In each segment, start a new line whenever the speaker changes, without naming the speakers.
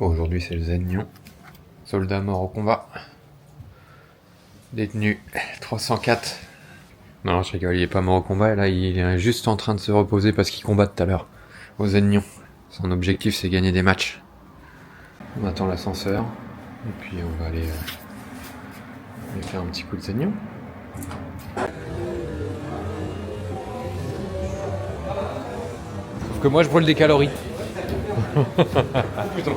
Bon, aujourd'hui c'est le Zagnon. Soldat mort au combat. Détenu 304. Non, je rigole, il est pas mort au combat, là il est juste en train de se reposer parce qu'il combat tout à l'heure au Zagnon. Son objectif c'est gagner des matchs. On attend l'ascenseur et puis on va aller faire un petit coup de Zagnon. Sauf que moi je brûle des calories. Putain.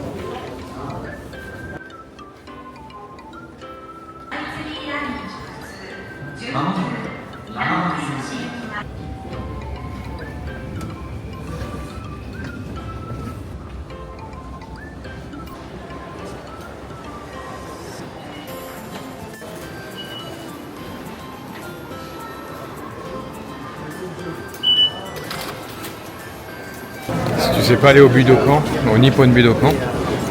Si tu sais pas aller au Budokan, au Nippon Budokan,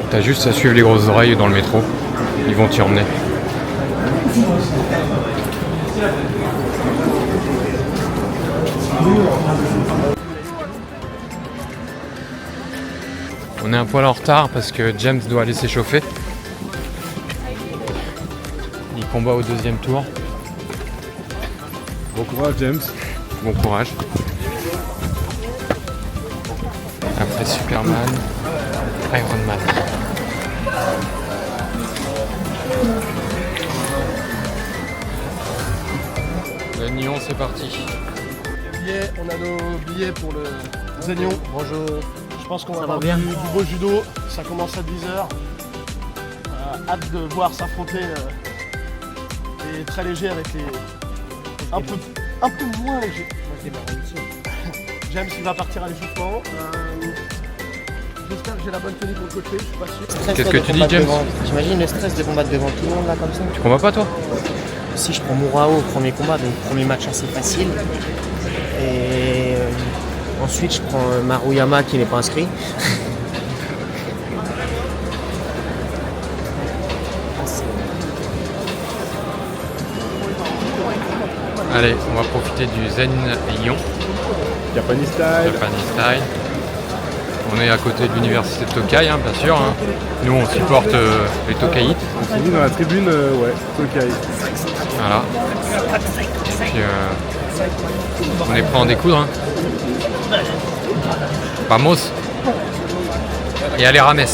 t'as juste à suivre les grosses oreilles dans le métro. Ils vont t'y emmener. On est un poil en retard parce que James doit aller s'échauffer. Il combat au deuxième tour.
Bon courage James.
Bon courage. Après Superman, Iron Man. Zagnon, c'est parti.
On a nos billets pour le Zagnon. Bonjour. Je pense qu'on va avoir
bien.
du beau judo. Ça commence à 10h. Hâte de voir s'affronter les très légers avec les un peu moins légers. James il va partir à l'échauffement. J'espère que j'ai la bonne tenue pour le coacher, je suis pas sûr.
Qu'est-ce que tu dis, James?
J'imagine le stress de combattre devant tout le monde là comme ça.
Tu combats pas toi?
Si je prends Mourao au premier combat, donc premier match assez facile. Et ensuite je prends Maruyama qui n'est pas inscrit.
Allez, on va profiter du Zen Lyon.
Japanese style.
Japanese style. On est à côté de l'université de Tokai, hein, bien sûr. Hein. Nous, on supporte les Tokaites.
On s'est mis dans la tribune, Tokai.
Voilà. Puis, on est prêt à en découdre. Hein. Vamos. Et allez, Rames.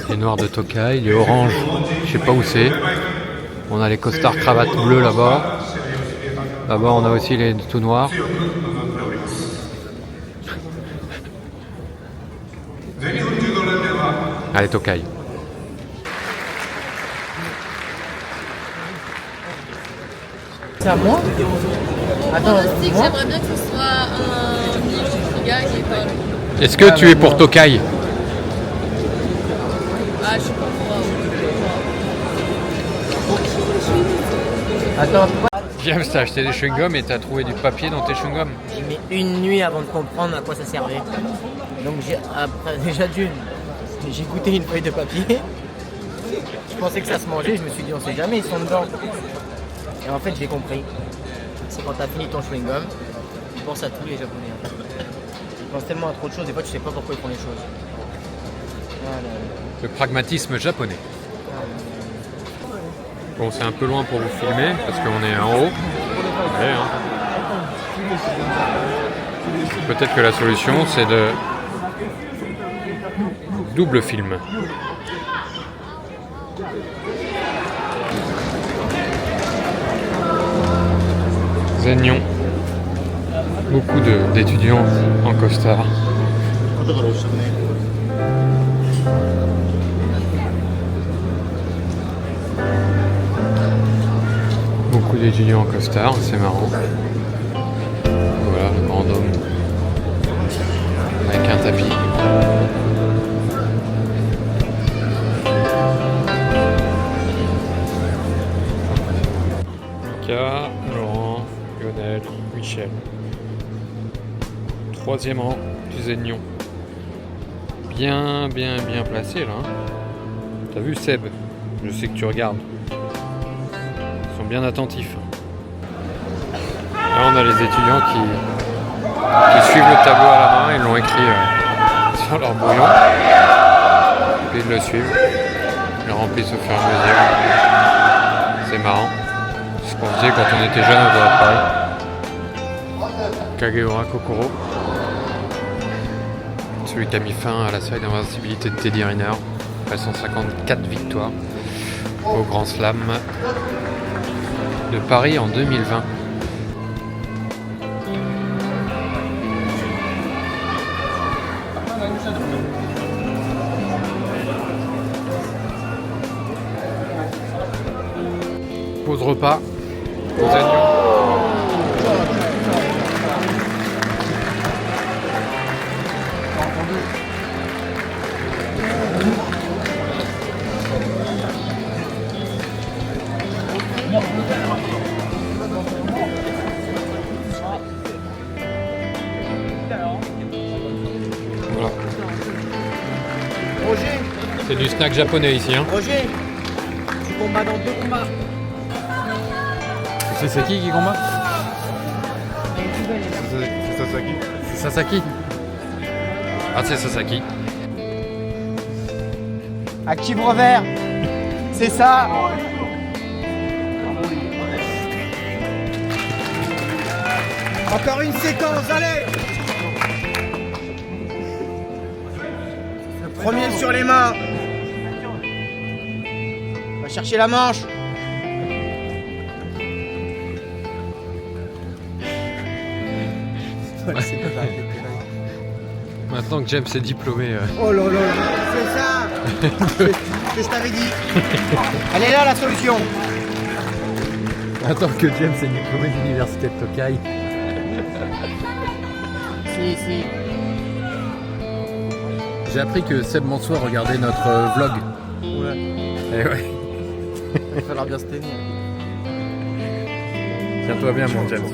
les noirs de Tokai, les oranges, je sais pas où c'est. On a les costards cravates bleues là-bas. Là-bas, on a aussi les tout noirs. Allez, Tokai.
C'est à moi? Attends, moi?
J'aimerais bien que ce soit un livre qui gagne et pas.
Est-ce que tu es pour Tokai?
Ah, je suis pas pour.
Attends, pourquoi?
James, t'as acheté des chewing-gums et t'as trouvé du papier dans tes chewing-gums.
J'ai mis une nuit avant de comprendre à quoi ça servait. Donc après, déjà j'ai goûté une feuille de papier. Je pensais que ça se mangeait, je me suis dit on sait jamais, ils sont dedans. Et en fait j'ai compris. c'est quand t'as fini ton chewing-gum, tu penses à tous les Japonais. Ils pensent tellement à trop de choses, des fois tu sais pas pourquoi ils font les choses. Voilà.
Le pragmatisme japonais. Bon, c'est un peu loin pour vous filmer parce qu'on est en haut. Ouais, hein. Peut-être que la solution c'est de double film. Zennion. Beaucoup d'étudiants en costard. Beaucoup d'étudiants en costard, c'est marrant. Voilà, le grand dôme. Avec un tapis. Lucas, Laurent, Lionel, Michel. Troisième rang du Zennion. Bien placé là. Hein. T'as vu Seb? Je sais que tu regardes. Ils sont bien attentifs. Là on a les étudiants qui suivent le tableau à la main. Ils l'ont écrit sur leur brouillon. Et puis ils le suivent. Ils le remplissent au fur et à mesure. C'est marrant. C'est ce qu'on faisait quand on était jeunes au Doha de Paris. Kageura Kokoro. Celui qui a mis fin à la série d'invincibilité de Teddy Riner. Après 154 victoires au Grand Slam de Paris en 2020. Pause repas aux Zennion. Voilà.
Roger,
C'est du snack japonais ici. Hein.
Roger, tu combats dans 2 combats.
C'est qui combat?
C'est Sasaki.
C'est Sasaki. Ah c'est Sasaki.
Active revers. C'est ça. Encore une séquence, allez. Le premier sur les mains. On va chercher la manche.
Maintenant que James est diplômé.
Oh là là, c'est ça. C'est ce que je t'avais dit. Elle est là la solution.
Maintenant que James est diplômé de l'université de Tokai.
Si.
J'ai appris que Seb Mansour regardait notre vlog.
Ouais.
Et ouais.
Il va falloir bien se tenir.
Tiens-toi bien mon James.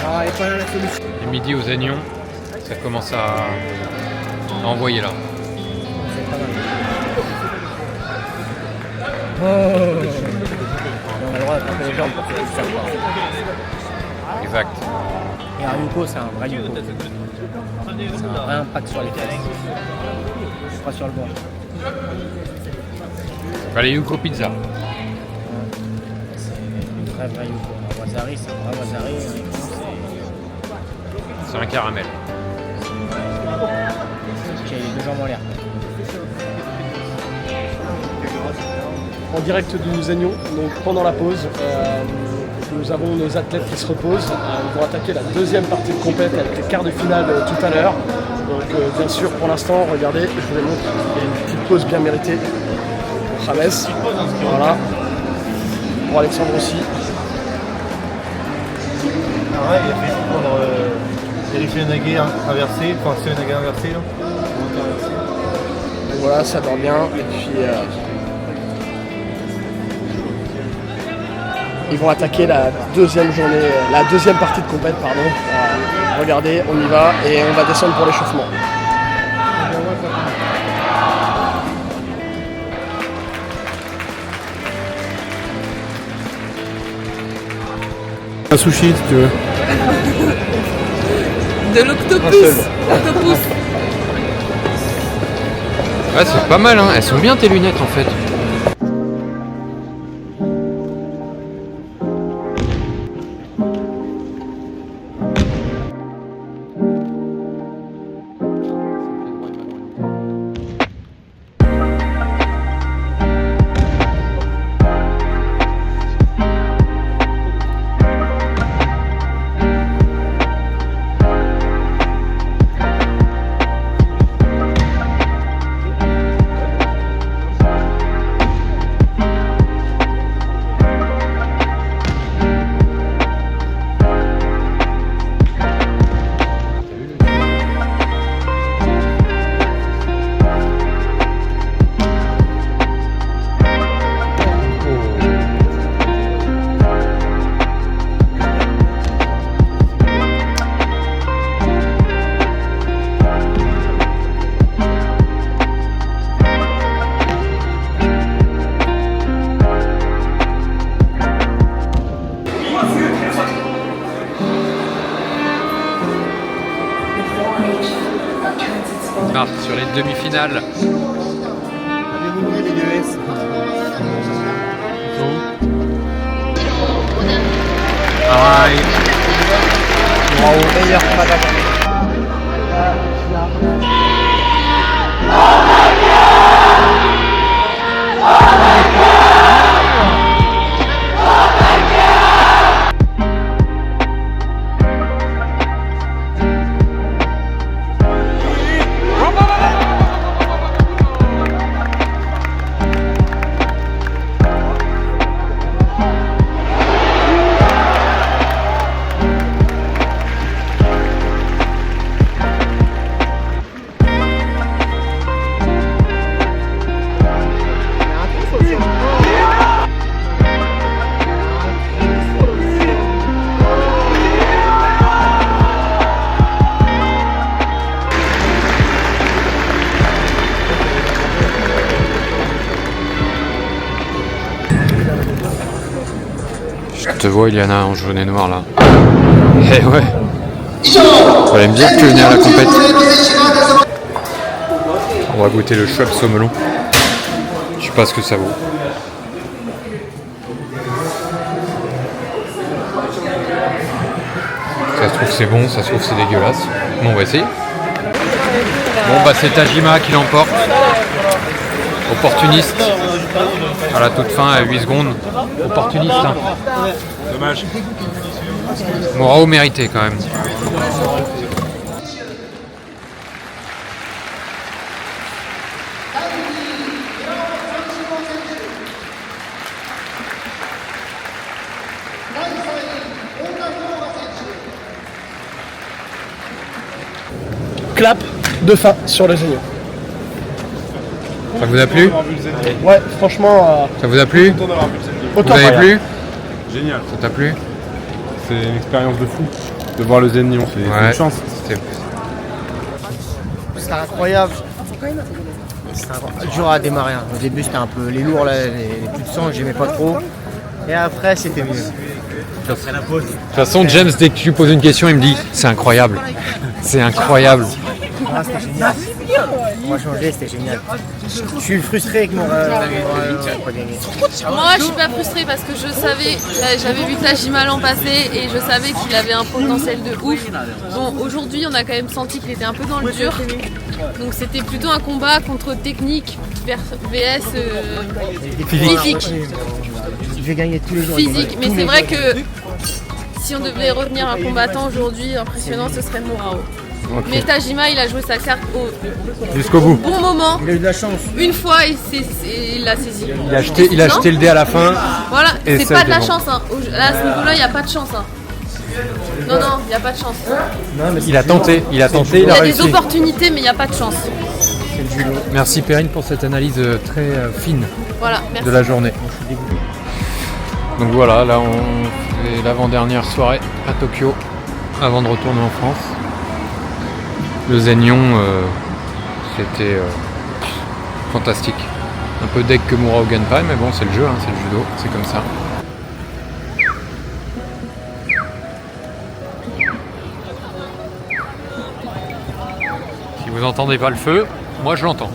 Ah, elle est pas là la solution.
Et midi aux Zennion, ça commence à envoyer là.
C'est pas mal. Oh. On a le droit d'attraper les jambes pour faire ça.
Exact.
Et un Yuko, c'est un vrai Yuko. C'est un vrai impact sur les fesses. Pas sur le bord.
Allez, Yuko Pizza.
C'est un vrai Yuko. Un Wazari, c'est un vrai Wazari.
C'est un caramel.
Qui a les 2 jambes en l'air.
En direct du Zennion, donc pendant la pause, nous avons nos athlètes qui se reposent. Ils vont attaquer la deuxième partie de compète avec les quarts de finale tout à l'heure. Donc bien sûr pour l'instant, regardez, je vous les montre, il y a une petite pause bien méritée pour James. Voilà. Pour Alexandre aussi.
Ah ouais, il a fait prendre Eric Nagé inversé, enfin c'est Nagé inversé là.
Donc voilà, ça dort bien. Et puis ils vont attaquer la deuxième journée, la deuxième partie de compète, pardon. Regardez, on y va et on va descendre pour l'échauffement.
Un sushi si tu veux.
De l'octopus. Octopus.
Ouais, c'est pas mal, hein. Elles sont bien tes lunettes en fait. Ah, sur les demi-finales. Aïe.
Bravo, meilleur combat de la journée.
Je te vois, Iliana, en jaune et noir là. Eh ouais. Fallait me dire que tu venais à la compète. On va goûter le Schweppes au melon. Je sais pas ce que ça vaut. Ça se trouve c'est bon, ça se trouve c'est dégueulasse. Bon, on va essayer. Bon bah c'est Tajima qui l'emporte. Opportuniste. À la toute fin, à 8 secondes. Opportuniste. Hein.
Dommage.
Morao mérité quand même.
Clap de fin sur les oignons.
Ça vous a plu?
Ouais, franchement,
Ça vous a plu? Vous
autant
avez plu?
Génial.
Ça t'a plu?
C'est une expérience de fou de voir le Zenion. C'est une chance.
C'était incroyable. C'était dur à démarrer. Au début, c'était un peu les lourds, là, les plus de sang, j'aimais pas trop. Et après, c'était mieux.
De toute façon, James, dès que tu lui poses une question, il me dit c'est incroyable. C'est incroyable.
Ah, c'était génial. On va changer, c'était génial. Je suis frustré avec mon pas gagné.
Moi, je suis pas frustrée parce que je savais, j'avais vu Tajima l'an passé et je savais qu'il avait un potentiel de ouf. Bon, aujourd'hui, on a quand même senti qu'il était un peu dans le dur. Donc, c'était plutôt un combat contre technique vs physique.
Je vais gagner tous les jours.
Physique, mais c'est vrai que si on devait revenir un combattant aujourd'hui impressionnant, ce serait Morao.
Okay.
Mais Tajima, il a joué sa carte
Jusqu'au bout.
bon moment.
Il a eu de la chance.
Une fois, et il l'a saisi.
Il a jeté le dé à la fin.
Voilà,
Et
c'est
ça,
pas de la
c'est bon.
chance. Hein. Là, à ce niveau-là, il n'y a pas de chance. Hein. Non, il n'y a pas de chance.
Il a tenté, il a
Il y a des opportunités, mais il n'y a pas de chance.
Merci Perrine pour cette analyse très fine
Voilà, merci.
de la journée. Donc voilà, là on fait l'avant-dernière soirée à Tokyo avant de retourner en France. Le Zenion, c'était fantastique. Un peu deck que Morao gagne pas, mais bon c'est le jeu, hein, c'est le judo, c'est comme ça. Vous entendez pas le feu? Moi je l'entends.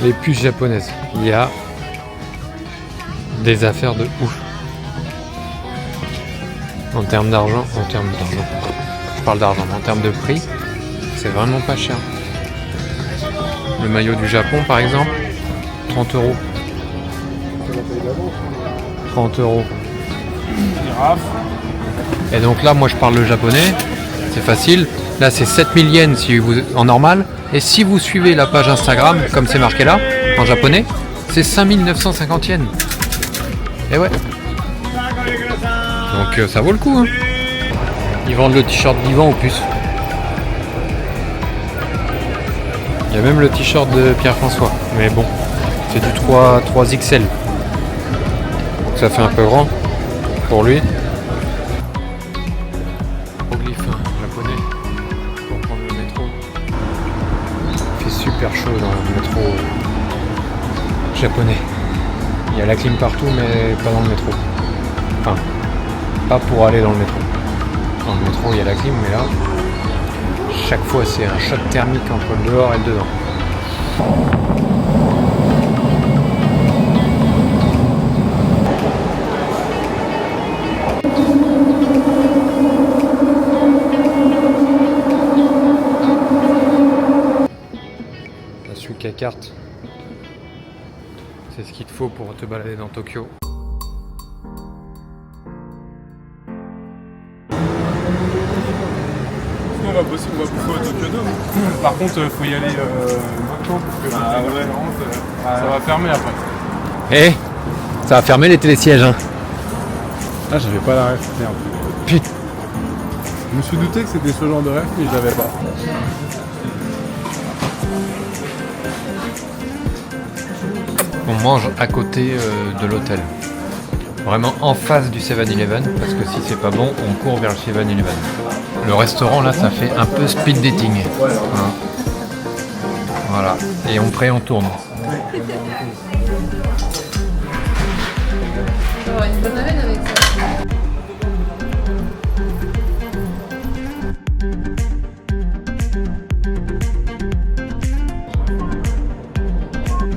Les puces japonaises. Il y a des affaires de ouf. En termes d'argent, je parle d'argent, mais en termes de prix, c'est vraiment pas cher. Le maillot du Japon par exemple, 30 €. 30 €. Et donc là, moi je parle le japonais, c'est facile. Là c'est 7000 yens si vous, en normal. Et si vous suivez la page Instagram, comme c'est marqué là, en japonais, c'est 5950 yens. Et ouais. Donc ça vaut le coup. Hein. Ils vendent le t-shirt d'Ivan au puce. Il y a même le t-shirt de Pierre-François. Mais bon, c'est du 3XL. Donc ça fait un peu grand pour lui. Hieroglyphe japonais pour prendre le métro. Il fait super chaud dans le métro japonais. Il y a la clim partout mais pas dans le métro. Enfin, pas pour aller dans le métro. Dans le métro il y a la clim mais là, chaque fois c'est un choc thermique entre le dehors et le dedans. La Suica carte, c'est ce qu'il te faut pour te balader dans Tokyo.
On va bouffer au Tokyo Dome. Par contre, faut y aller maintenant parce que ça va fermer après.
Eh, ça va fermer les télésièges hein.
Ah, j'avais pas la ref, merde.
Putain.
Je me suis douté que c'était ce genre de ref, mais je l'avais pas.
On mange à côté de l'hôtel. Vraiment en face du 7-Eleven, parce que si c'est pas bon, on court vers le 7-Eleven. Le restaurant là, ça fait un peu speed dating. Hein. Voilà. Et on tourne.
On va avoir une bonne haleine avec ça.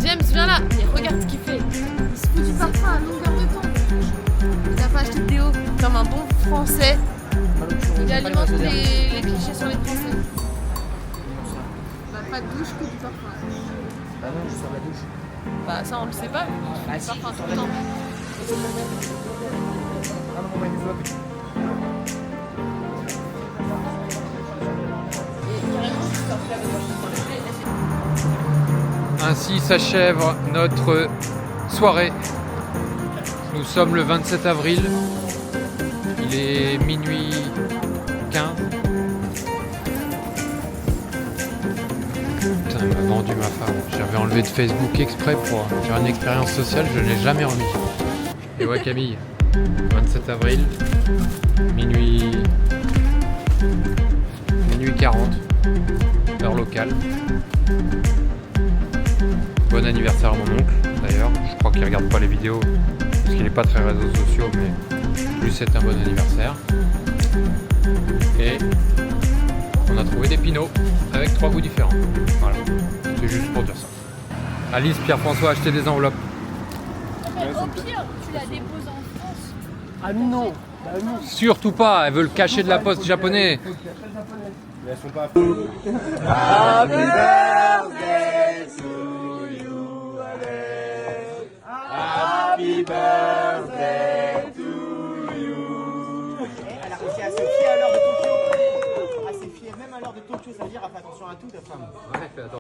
James, viens là. Et regarde ce qu'il fait. Il se fout du parfum à longueur de temps. Il n'a pas acheté de déo. Comme un bon Français. Il alimente les clichés sur les Français. Bah, pas de douche que du parfum.
Bah non, je sors la douche.
Bah ça on le sait pas.
Bah
Du
si,
parfum
sur
tout
la
le temps.
Ainsi s'achève notre soirée. Nous sommes le 27 avril. Il est minuit 15. Putain, il m'a vendu ma femme. J'avais enlevé de Facebook exprès pour faire une expérience sociale, je ne l'ai jamais remis. Et ouais Camille, 27 avril, minuit 40, heure locale. Bon anniversaire à mon oncle d'ailleurs, je crois qu'il regarde pas les vidéos parce qu'il n'est pas très réseaux sociaux, mais je lui souhaite un bon anniversaire. Et on a trouvé des pinots avec 3 goûts différents. Voilà, c'est juste pour dire ça. Alice, Pierre-François, achetez des enveloppes.
Au pire, tu la déposes en France.
Ah non, bah non.
Surtout pas, elles veulent cacher de la poste japonais.
Mais elles sont pas.
Elle a réussi à se fier à l'heure de Tokyo. À se fier même à l'heure de Tokyo, ça veut dire, elle fait attention à tout, ta femme.
Ouais, fais attention.